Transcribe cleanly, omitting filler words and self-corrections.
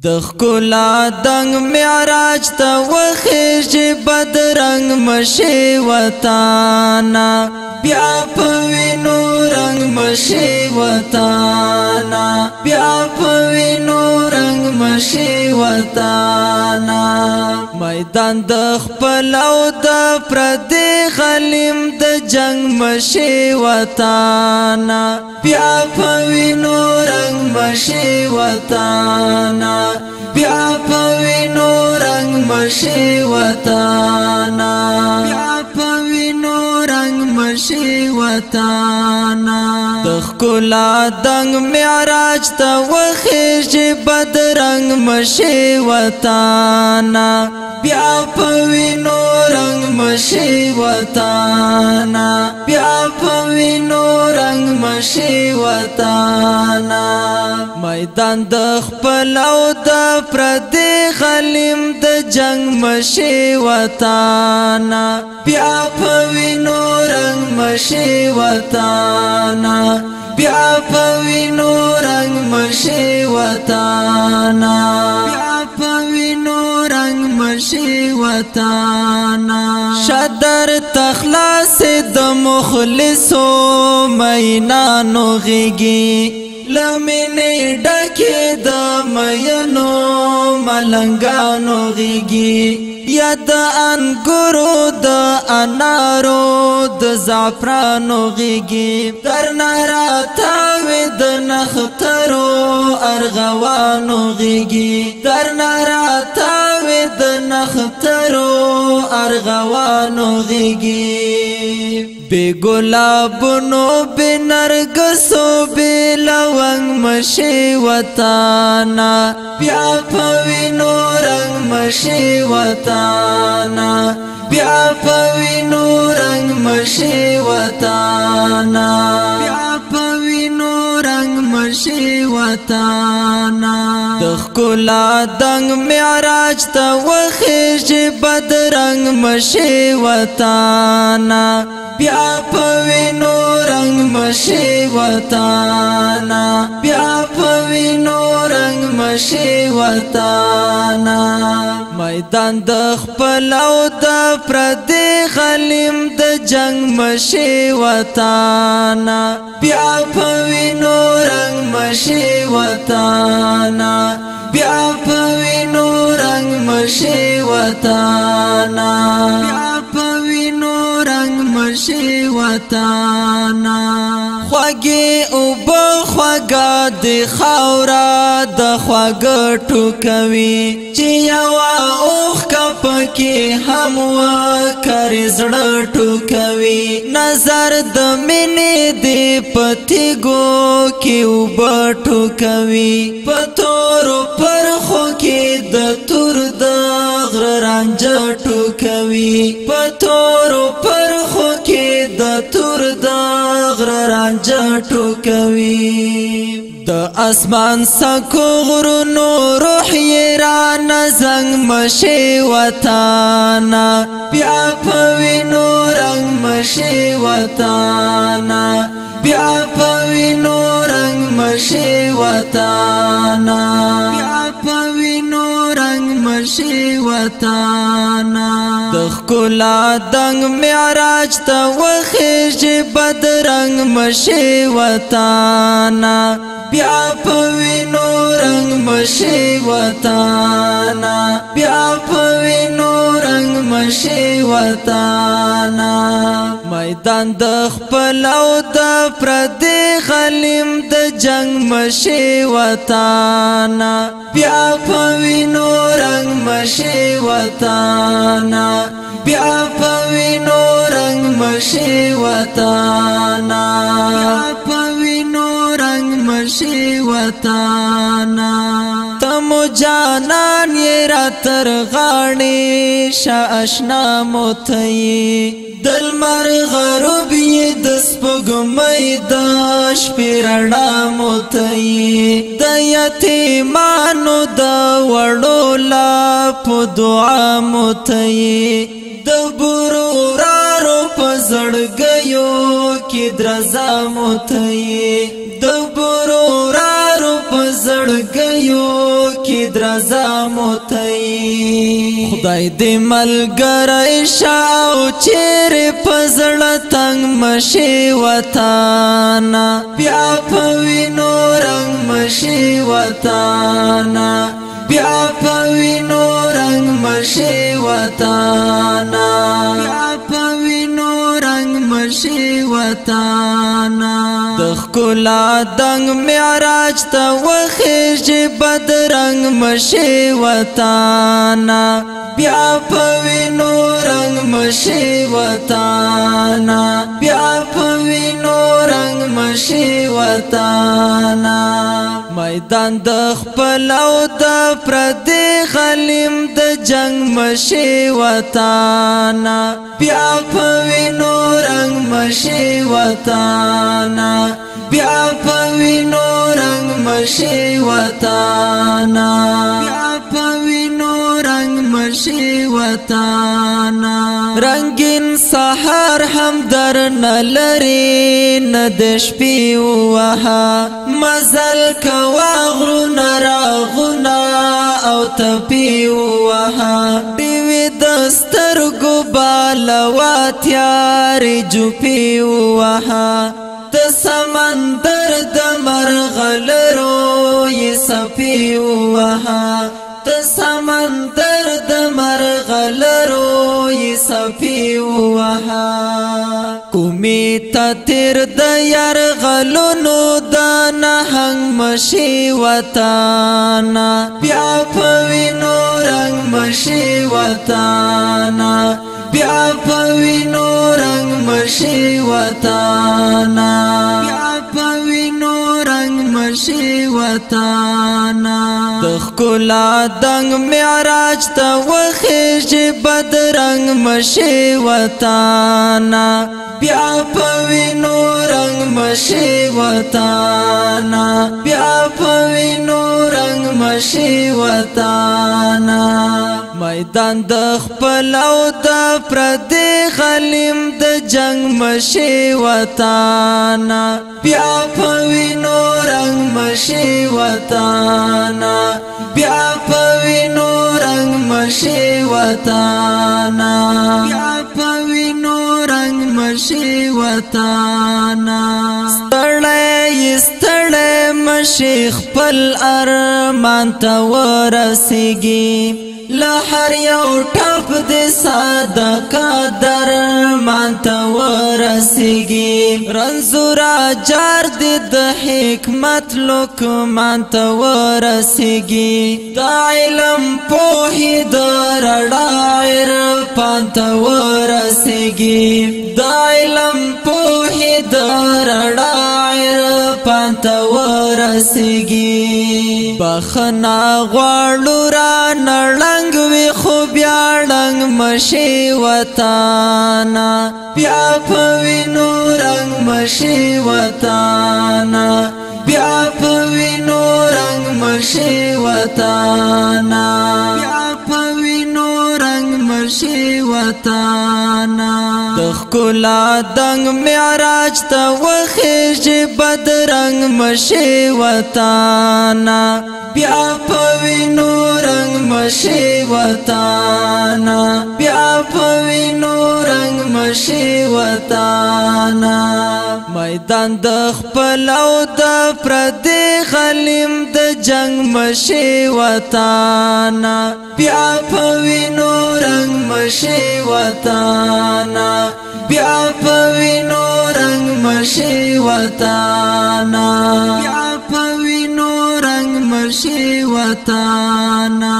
د ښکلا دنګ معراج ته وخیژي بدرنګ مشي وطانا بیا په وینو رنګ مشي وطانا بیا په وینو رنګ مشي وطانا میدان د خپل او د پردي غلیم د جنگ مشي وطانا بیا په وینو رنګ مشي وطانا بیا په وینو رنګ مشي وطانا بیا په وینو رنګ مشي وطانا د ښکلا دنګ معراج ته وخیژي بدرنګ مشي وطانا بیا په وینو رنګ مشي وطانا بیا په وینو رنګ مشي وطانا میدان د خپل او د پردي غلیم د جنگ مشي وطانا بیا په وینو رنګ مشي وطانا بیا په وینو رنګ مشي وطانا بیا په وینو رنګ مشي وطانا شدر تخلاص د مخلصو مینانو غیږي لمنې ډکې د مینو ملنګانو غیږي یا د انګورو د انارو د زعفرانو غیږي درنه راتاوې د نخترو ارغوانو غیږي درنه راتاوې د نخترو ارغوانو غیږي بے گلابونو بے نرگسو بے لونگ مشي وطانا بیا په وینو رنګ مشي وطانا بیا په وینو رنګ مشي وطانا بیا په وینو رنګ مشي وطانا د ښکلا دنګ معراج ته وخیژي بدرنګ مشي وطانا بیا په وینو رنګ مشي وطانا بیا په وینو رنګ مشي وطانا میدان د خپل او د پردي غلیم د جنگ مشي وطانا بیا په وینو رنګ مشي وطانا بیا په وینو رنګ مشي وطانا بیا په وینو رنګ مشي وطانا خوږې اوبه خوږه د خاوره د خواږه ټوکوي چې یوه اوښکه پکې هم وکړې زړه ټوکوي نظر د مینې د پتیګو کې اوبه ټوکوي په تورو پرخو کې د تور د غره رانجه ټوکوي په تورو پرخو کې د تور د غره رانجه ټوکوي د اسمان سکو غرونو روح یې رانه زنګ مشي وطانا بیا په وینو رنګ مشي وطانا بیا په وینو رنګ مشي وطانا بیا په وینو رنګ مشي وطانا د ښکلا دنګ معراج ته وخیژي بدرنګ مشي وطانا بیا په وینو رنګ مشي وطانا بیا په وینو رنګ مشي وطانا میدان د خپل او د پردي غلیم د جنگ مشي وطانا بیا په وینو رنګ مشي وطانا بیا په وینو رنګ مشي وطانا بیا په وینو رنګ مشي وطانا تمو جانان یې را تر غاړې شه اشنا موتی دل مر غروب یې د سپوږمۍ د شپې رڼا موتی د یتیمانو د وړو لا په دعا موتی د برورارو په زړګیو کې درزا موتی د برورارو په زړګیو کې درزا موتئی خدای دې ملګری شاو چیر پزړه تنگ مشي وطانا بیا پوینو رنگ مشي وطانا بیا پوینو رنگ مشي وطانا بیا پوینو رنگ مشي وطانا دخکلا دنگ معراج تا وخیج بدرنگ مشي وطانا بیا پوینو رنگ مشي وطانا بیا پوینو رنگ مشي وطانا میدان د خپل او د پردي غلیم د جنگ مشي وطانا بیا پوینو رنگ مشي وطانا بیا پوینو رنگ مشي وطانا بیا پوینو رنگ مشي وطانا رنگین سحر هم در نلری ندش پی وها مزل کوا غرنا راغنا او تپی وها دیوی دستر گبالوا تیاری جو پی وها د سمندر د مرغلرو ی سپی وها د سمندر د مرغلرو ی سپی وها کومی تا تیر د یرغلونو د نهنګ مشي وطانا بیا پوینو رنگ مشي وطانا بیا پوینو رنگ مشي وطانا بیا پوینو رنگ مشي وطانا دخکلا دنگ معراج تا وخیج بدرنگ مشي وطانا بیا پوینو رنگ مشي وطانا بیا پوینو رنگ مشي وطانا میدان د خپل او د پردي غلیم د جنگ مشي وطانا بیا پوینو رنگ مشي وطانا بیا پوینو رنگ مشي وطانا بیا پوینو رنگ مشي وطانا ستړی مشي خپل ارمان ته ورسیږي لهر یو ټپ د صدقه درمان ته ورسیږي رنځورا جار د حکمت لقمان ته ورسیږي د علم پوهې د رڼا عرفان ته ورسیږي د علم پوهې د رڼا عرفان ته ورسیږي بخنا غواړو را نړنګ وي خو بیا ړنګ مشي وطانا بیا پوینو رنگ مشي وطانا بیا پوینو رنگ مشي وطانا بیا پوینو رنگ مشي وطانا دخکلا دنگ معراج تا وخیج بدرنگ مشي وطانا بیا پوینو رنگ مشي وطانا بیا پوینو رنگ مشي وطانا میدان د خپل او د پردي غلیم د جنگ مشي وطانا بیا پوینو رنگ مشي وطانا بیا پوینو رنگ مشي وطانا بیا پوینو رنگ مشي وطانا